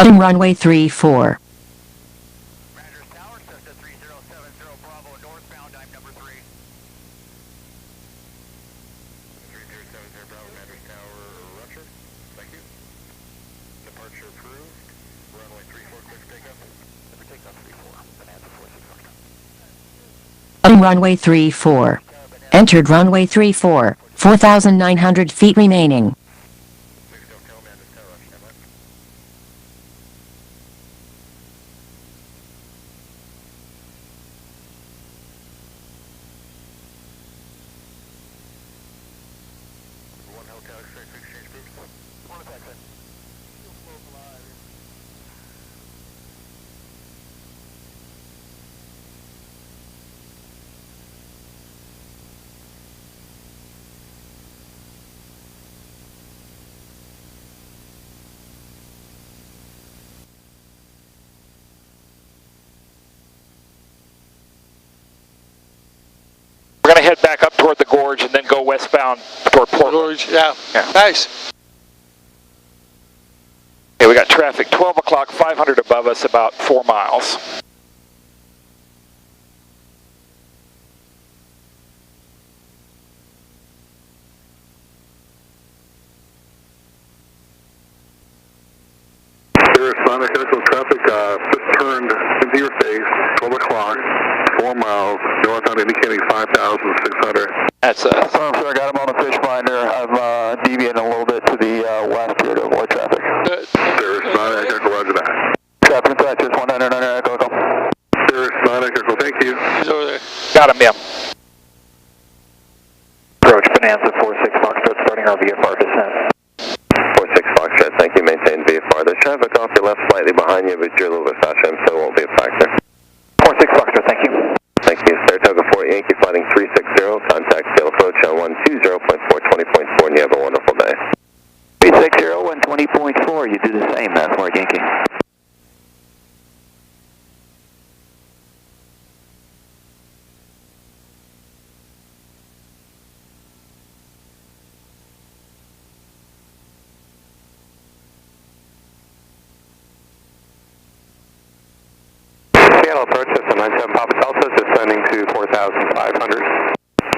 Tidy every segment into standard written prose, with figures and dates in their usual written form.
Runway 34. Madras Tower, Cessna 3070 Bravo northbound, I'm number 3. 3070 Bravo, Madras Tower, Roger. Thank you. Departure approved. Runway 34, clear for takeoff. Number takeoff 34, Bonanza 46. Runway 34. Entered runway 34. 4,900 feet remaining. We're going to head back up toward the gorge and then go westbound toward Portland. Gorge, yeah. Nice. Okay, we got traffic 12 o'clock, 500 above us, about 4 miles. Sonic Echo traffic just turned into your face, 12 o'clock, 4 miles, northbound indicating 5,600. That's sir, I got him on the fish finder. I'm deviating a little bit to the west here to avoid traffic. There's Sonic Echo, roger that. Traffic in sight, just 199 Echo, Echo. There's Sonic Echo, thank you. He's over there. Got him, yeah. Approach Bonanza 46 Foxtrot, starting our VFR descent. 46 Foxtrot, thank you, maintain VFR. There's traffic off your left slightly behind you, but you're a little bit faster, so it won't be a factor. 46 Foxtrot, thank you. Thank you. Saratoga 4 Yankee flighting 360, contact tail approach on 120.420.4, and you have a wonderful day. 360, 120.4, you do the same, for Yankee. Seattle approach system 97 Papa Delta, descending to 4,500.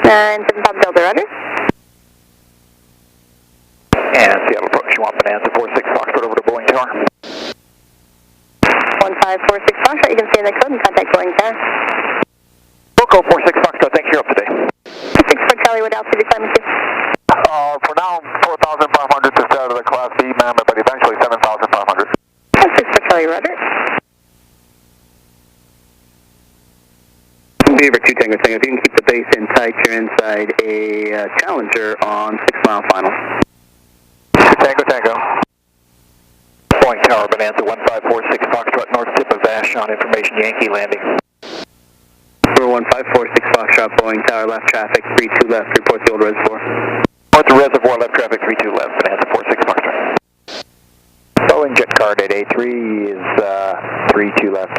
97 Papa Delta, roger. And Seattle approach, you want Bonanza 46 Foxtrot over to Boeing Tower. 1546 Foxtrot, you can stay in the code and contact Boeing Tower. Boco 46 Foxtrot, thank you, you're up today. 6 for Charlie, what altitude are you climbing to? For now, 4,500 just out of the Class B, ma'am, but eventually 7,500. 6 for Charlie, roger. Beaver 2 Tango Tango, if you can keep the base in tight, you're inside a Challenger on 6 mile final. 2 Tango Tango. Boeing Tower, Bonanza 1546 Foxtrot, north tip of Vashon, information Yankee landing. 1546 Foxtrot, Boeing Tower, left traffic, 32 left, report the old reservoir. North the reservoir, left traffic 32 left, Bonanza 46 Foxtrot. Boeing jet card 883 is 32 left.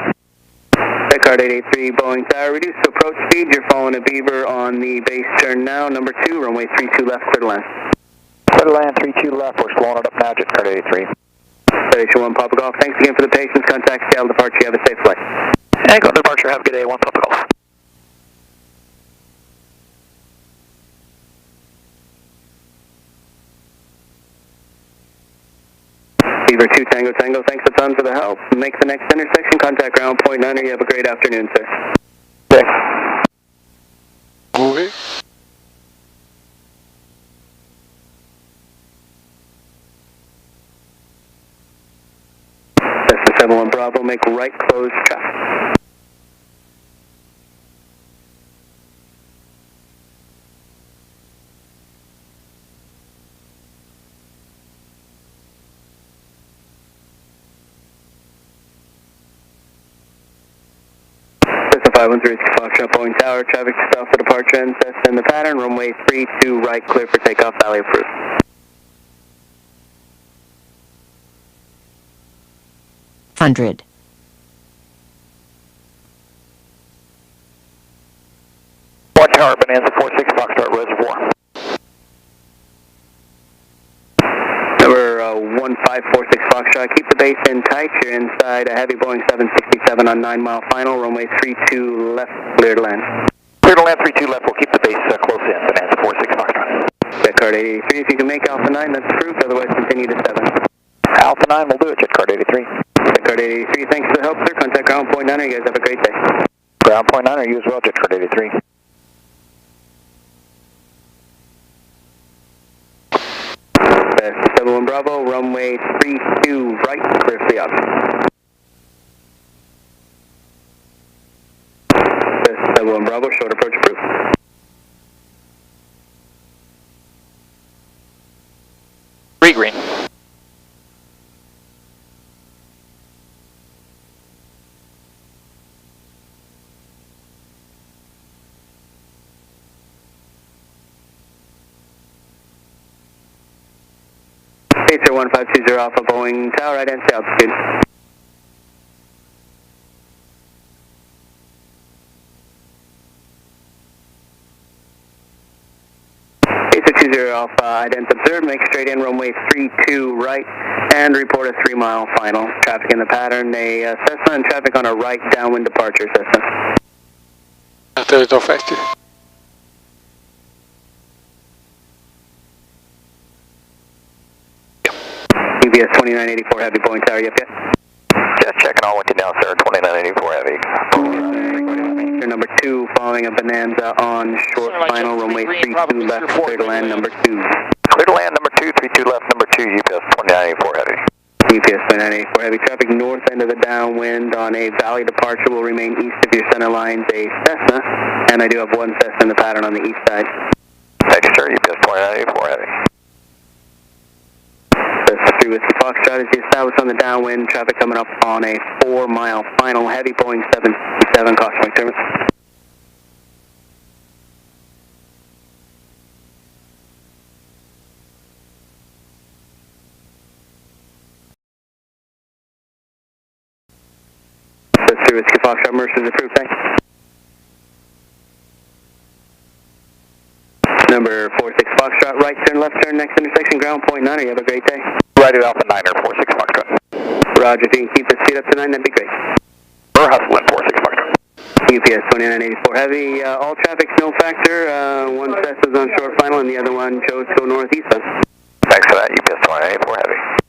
Jetcard 883, Boeing Tower, reduce to approach speed. You're following a Beaver on the base turn now. Number 2, runway 32 left, clear to land. Clear to land 32 left, we're slowing it up now, Jetcard 883. Station 1, Papa Golf, thanks again for the patience. Contact Seattle departure, you have a safe flight. And go departure, have a good day, 1 Papa Golf. Beaver 2 Tango Tango, thanks a ton for the help. Make the next intersection, contact ground point 9er. You have a great afternoon, sir. Okay. Movie. Cessna 71 Bravo, make right close traffic. Cessna 513 Foxtrot, Boeing Tower, traffic south for departure and Cessna in the pattern, runway 32 right, clear for takeoff, valley approved. Hundred. Boeing Tower, Bonanza 46 Foxtrot, reservoir. Number 1546 Foxtrot. Keep the base in tight. You're inside a heavy Boeing 767 on 9 mile final. Runway 32 left, clear to land. Clear to land 32 left. We'll keep the base close in. Bonanza 46 Foxtrot. Jetcard 83. If you can make Alpha 9, that's approved. Otherwise, continue to 7. Alpha 9 will do it. Jetcard 83. Jetcard 83. Thanks for the help, sir. Contact ground point 9. You guys have a great day. Ground point 9, you as well. Jetcard 83. Best 71 Bravo, runway 32 right, clear for the up. Best 71 Bravo, short approach approved. Green. Pacer 1520 Alpha Boeing Tower, right and altitude. Pacer 20 Alpha, ident observed, make straight in runway 32 right, and report a 3 mile final. Traffic in the pattern, a Cessna and traffic on a right downwind departure, Cessna. After 50. KBS 2984 Heavy Boeing Tower, yep. Just checking all with you now, sir. 2984 Heavy. Number 2, following a Bonanza on short final, runway 32 left, clear to land number 2. Clear to land number 2, 32 left, number 2, UPS 2984 Heavy. UPS 2984 Heavy. Traffic north end of the downwind on a valley departure will remain east of your center lines, a Cessna, and I do have one Cessna in the pattern on the east side. Thank you, sir. UPS 2984 Heavy. 3 Whiskey Foxtrot is the established on the downwind. Traffic coming up on a 4 mile final. Heavy Boeing 767, caution wing turbulence. That's 3 Whiskey Foxtrot, Mercer's approved, thanks. Number 46 Foxtrot, right turn, left turn, next intersection, ground point 9. You have a great day. Right at Alpha 9er, 46 Foxtrot. Roger, if you can keep the speed up to 9, that'd be great. We're hustling, 46 Foxtrot. UPS 2984 Heavy, all traffic snow factor, one Cessna's on short final and the other one chose to go northeast. Thanks for that, UPS 2984 Heavy.